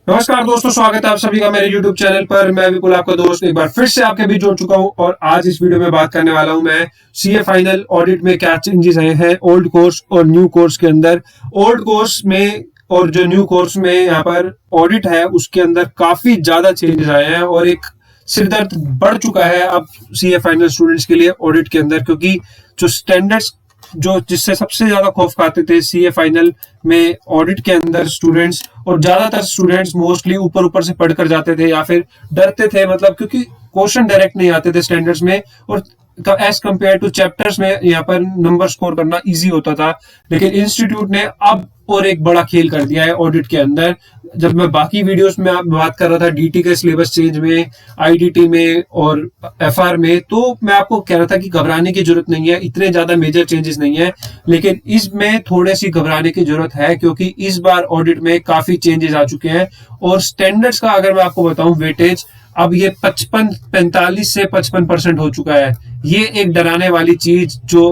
नमस्कार दोस्तों, स्वागत है आप सभी का मेरे YouTube चैनल पर। मैं विपुल आपका दोस्त एक बार फिर से आपके बीच जुड़ चुका हूं और आज इस वीडियो में बात करने वाला हूं मैं सीए फाइनल ऑडिट में क्या चेंजेस आए हैं ओल्ड कोर्स और न्यू कोर्स के अंदर। ओल्ड कोर्स में और जो न्यू कोर्स में यहाँ पर ऑडिट है उसके अंदर काफी ज्यादा चेंजेस आए हैं और एक सिरदर्द बढ़ चुका है अब सीए फाइनल स्टूडेंट्स के लिए ऑडिट के अंदर, क्योंकि जो स्टैंडर्ड्स जो जिससे सबसे ज्यादा खौफ खाते थे सीए फाइनल में ऑडिट के अंदर स्टूडेंट्स, और ज्यादातर स्टूडेंट्स मोस्टली ऊपर ऊपर से पढ़कर जाते थे या फिर डरते थे, मतलब क्योंकि क्वेश्चन डायरेक्ट नहीं आते थे स्टैंडर्ड्स में और एज कंपेयर टू चैप्टर्स में यहाँ पर नंबर स्कोर करना इजी होता था। लेकिन इंस्टीट्यूट ने अब और एक बड़ा खेल कर दिया है ऑडिट के अंदर। जब मैं बाकी वीडियोस में बात कर रहा था डीटी के सिलेबस चेंज में, आईडीटी में और एफआर में, तो मैं आपको कह रहा था कि घबराने की जरूरत नहीं है, इतने ज्यादा मेजर चेंजेस नहीं है। लेकिन इसमें थोड़ी सी घबराने की जरूरत है क्योंकि इस बार ऑडिट में काफी चेंजेस आ चुके हैं। और स्टैंडर्ड्स का अगर मैं आपको बताऊं वेटेज, अब ये 45 से 55% हो चुका है। ये एक डराने वाली चीज जो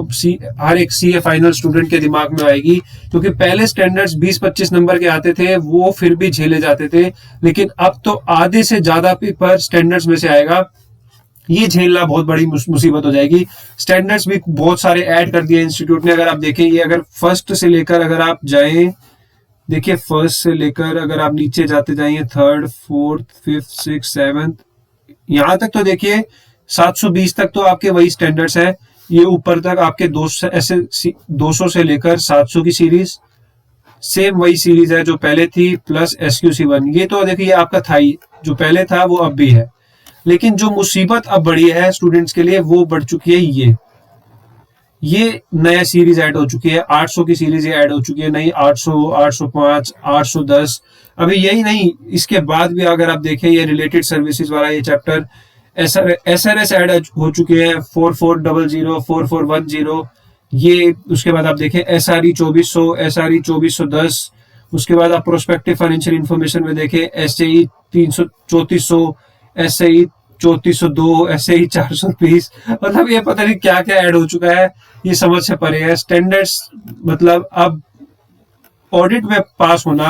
हर एक सीए फाइनल स्टूडेंट के दिमाग में आएगी, क्योंकि पहले स्टैंडर्ड्स 20-25 नंबर के आते थे, वो फिर भी झेले जाते थे, लेकिन अब तो आधे से ज्यादा पेपर स्टैंडर्ड्स में से आएगा। ये झेलना बहुत बड़ी मुसीबत हो जाएगी। स्टैंडर्ड्स भी बहुत सारे ऐड कर दिए इंस्टीट्यूट ने। अगर आप देखें, ये अगर फर्स्ट से लेकर अगर आप जाएं, देखिए फर्स्ट से लेकर अगर आप नीचे जाते जाइए, third, fourth, fifth, six, seventh, यहां तक तो देखिए 720 तक तो आपके वही स्टैंडर्ड्स है। ये ऊपर तक आपके 200 से लेकर 700 की सीरीज, सेम वही सीरीज है जो पहले थी, प्लस SQC1। ये तो देखिए आपका था ही, जो पहले था वो अब भी है। लेकिन जो मुसीबत अब बढ़ी है स्टूडेंट्स के लिए वो बढ़ चुकी है। ये नया सीरीज ऐड हो चुकी है, 800 की सीरीज ये ऐड हो चुकी है। नहीं 800, 805, 810। अभी यही नहीं, इसके बाद भी अगर आप देखें ये रिलेटेड सर्विसेज वाला ये चैप्टर SRS ऐड हो चुके हैं, 4400, 4410। ये उसके बाद आप देखें SRE 2400, SRE 2410। उसके बाद आप प्रोस्पेक्टिव फाइनेंशियल इंफॉर्मेशन में देखें SAE 3400, SAE 3402, SAE 420। मतलब ये पता नहीं क्या क्या ऐड हो चुका है, ये समझ से परे है। स्टैंडर्ड्स मतलब अब ऑडिट में पास होना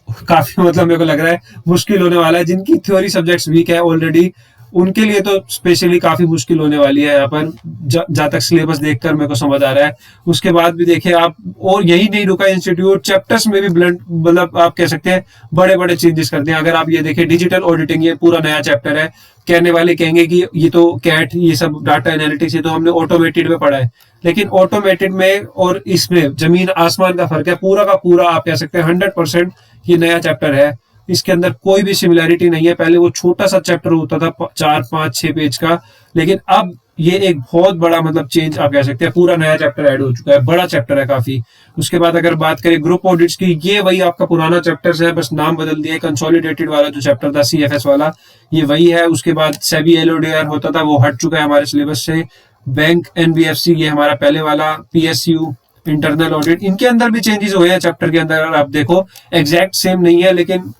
काफी, मतलब मेरे को लग रहा है मुश्किल होने वाला है। जिनकी थ्योरी सब्जेक्ट्स वीक है ऑलरेडी, उनके लिए तो स्पेशली काफी मुश्किल होने वाली है यहाँ पर, जहां तक सिलेबस देखकर मेरे को समझ आ रहा है। उसके बाद भी देखिए आप, और यही नहीं रुका इंस्टीट्यूट, चैप्टर्स में भी ब्लंट, मतलब आप कह सकते हैं बड़े बड़े चेंजेस करते हैं। अगर आप ये देखें डिजिटल ऑडिटिंग, ये पूरा नया चैप्टर है। कहने वाले कहेंगे कि ये तो कैट, ये सब डाटा एनालिटिक्स, ये तो हमने ऑटोमेटेड में पढ़ा है। लेकिन ऑटोमेटेड में और इसमें जमीन आसमान का फर्क है। पूरा का पूरा आप कह सकते हैं 100% ये नया चैप्टर है। इसके अंदर कोई भी सिमिलैरिटी नहीं है। पहले वो छोटा सा चैप्टर होता था 4, 5, 6 पेज का, लेकिन अब ये एक बहुत बड़ा मतलब चेंज आप कह सकते हैं। पूरा नया चैप्टर ऐड हो चुका है, बड़ा चैप्टर है काफी। उसके बाद अगर बात करें ग्रुप ऑडिट्स की, ये वही आपका पुराना चैप्टर है, बस नाम बदल दिया। कंसोलिडेटेड वाला जो चैप्टर था CFS वाला, ये वही है। उसके बाद सेबी LODR होता था, वो हट चुका है हमारे सिलेबस से। बैंक NBFC, ये हमारा पहले वाला, PSU इंटरनल ऑडिट, इनके अंदर भी चेंजेस हुए हैं चैप्टर के अंदर। आप देखो एग्जैक्ट सेम नहीं है, लेकिन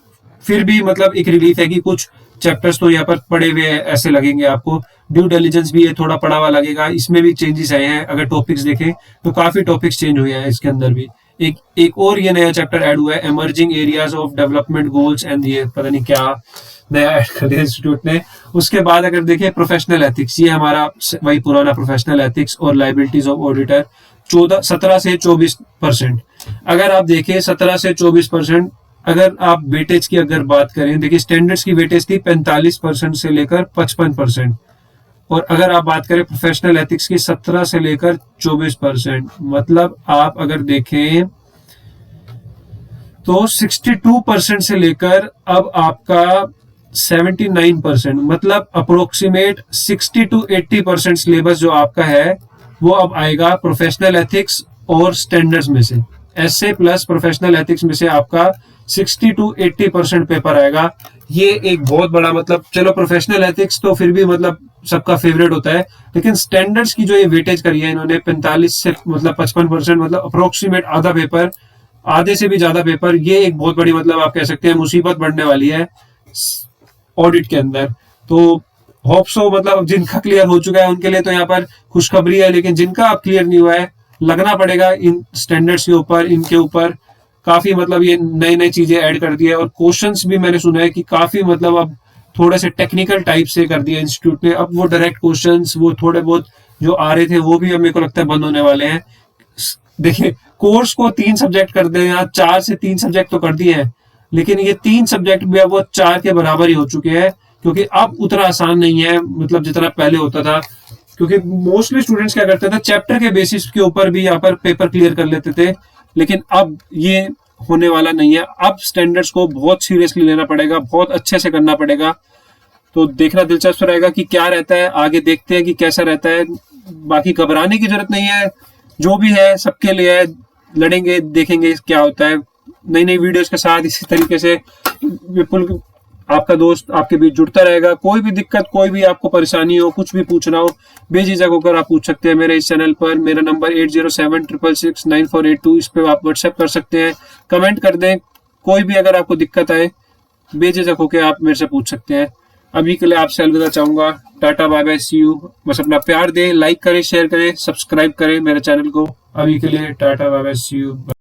फिर भी मतलब एक रिलीफ है कि कुछ चैप्टर्स तो यहाँ पर पढ़े हुए ऐसे लगेंगे आपको। ड्यू डिलिजेंस भी ये थोड़ा पढ़ा हुआ लगेगा, इसमें भी चेंजेस आए हैं। अगर टॉपिक्स देखें तो काफी टॉपिक्स चेंज हुए हैं इसके अंदर भी। एक और ये नया चैप्टर ऐड हुआ है, emerging areas of development goals and, ये पता नहीं क्या नया ऐड कर दिया इंस्टीट्यूट ने। उसके बाद अगर देखें प्रोफेशनल एथिक्स, ये हमारा वही पुराना प्रोफेशनल एथिक्स और लाइबिलिटीज ऑफ ऑडिटर, 17 से 24%। अगर आप देखें 17 से 24%, अगर आप वेटेज की अगर बात करें, देखिए स्टैंडर्ड्स की वेटेज थी 45% से लेकर 55%, और अगर आप बात करें प्रोफेशनल एथिक्स की 17 से लेकर 24%। मतलब आप अगर देखें तो 62% से लेकर अब आपका 79%, मतलब अप्रोक्सीमेट 60 to 80% सिलेबस जो आपका है वो अब आएगा प्रोफेशनल एथिक्स और स्टैंडर्ड्स में से। एसए प्लस प्रोफेशनल एथिक्स में से आपका 60 to 80% पेपर आएगा। ये एक बहुत बड़ा, मतलब चलो प्रोफेशनल एथिक्स तो फिर भी मतलब सबका फेवरेट होता है, लेकिन स्टैंडर्ड्स की जो ये वेटेज करी है इन्होंने 45 से मतलब 55%, मतलब अप्रोक्सीमेट आधा पेपर, आधे से भी ज्यादा पेपर, ये एक बहुत बड़ी मतलब आप कह सकते हैं मुसीबत बढ़ने वाली है ऑडिट के अंदर। तो होप सो, मतलब जिनका क्लियर हो चुका है उनके लिए तो यहाँ पर खुशखबरी है, लेकिन जिनका अब क्लियर नहीं हुआ है लगना पड़ेगा इन स्टैंडर्ड्स के ऊपर, इनके ऊपर काफी मतलब ये नई नई चीजें ऐड कर दी है, और क्वेश्चंस भी मैंने सुना है कि काफी मतलब अब थोड़े से टेक्निकल टाइप से कर दिया इंस्टीट्यूट ने। अब वो डायरेक्ट क्वेश्चंस वो थोड़े बहुत जो आ रहे थे वो भी अब मेरे को लगता है बंद होने वाले हैं। देखिए, कोर्स को 3 सब्जेक्ट कर दे, या 4 से 3 सब्जेक्ट तो कर दिए हैं, लेकिन ये 3 सब्जेक्ट भी अब वो 4 के बराबर ही हो चुके हैं, क्योंकि अब उतना आसान नहीं है मतलब जितना पहले होता था। क्योंकि मोस्टली स्टूडेंट्स क्या करते थे, चैप्टर के बेसिस के ऊपर भी यहाँ पर पेपर क्लियर कर लेते थे, लेकिन अब ये होने वाला नहीं है। अब स्टैंडर्ड्स को बहुत सीरियसली लेना पड़ेगा, बहुत अच्छे से करना पड़ेगा। तो देखना दिलचस्प रहेगा कि क्या रहता है, आगे देखते हैं कि कैसा रहता है। बाकी घबराने की जरूरत नहीं है, जो भी है सबके लिए है, लड़ेंगे, देखेंगे क्या होता है। नई नई वीडियोस के साथ इसी तरीके से विपुल आपका दोस्त आपके बीच जुड़ता रहेगा। कोई भी दिक्कत, कोई भी आपको परेशानी हो, कुछ भी पूछना हो, बेझिझक होकर आप पूछ सकते हैं मेरे इस चैनल पर। मेरा नंबर 8076669482, इस पे आप व्हाट्सएप कर सकते हैं, कमेंट कर दें। कोई भी अगर आपको दिक्कत आए, बेझिझक होकर आप मेरे से पूछ सकते हैं। अभी के लिए आपसे अलविदा चाहूंगा। Ta-ta, bye bye, see you. बस अपना प्यार दें, लाइक करें, शेयर करें, सब्सक्राइब करें मेरे चैनल को। अभी के लिए ta-ta, bye bye, see you.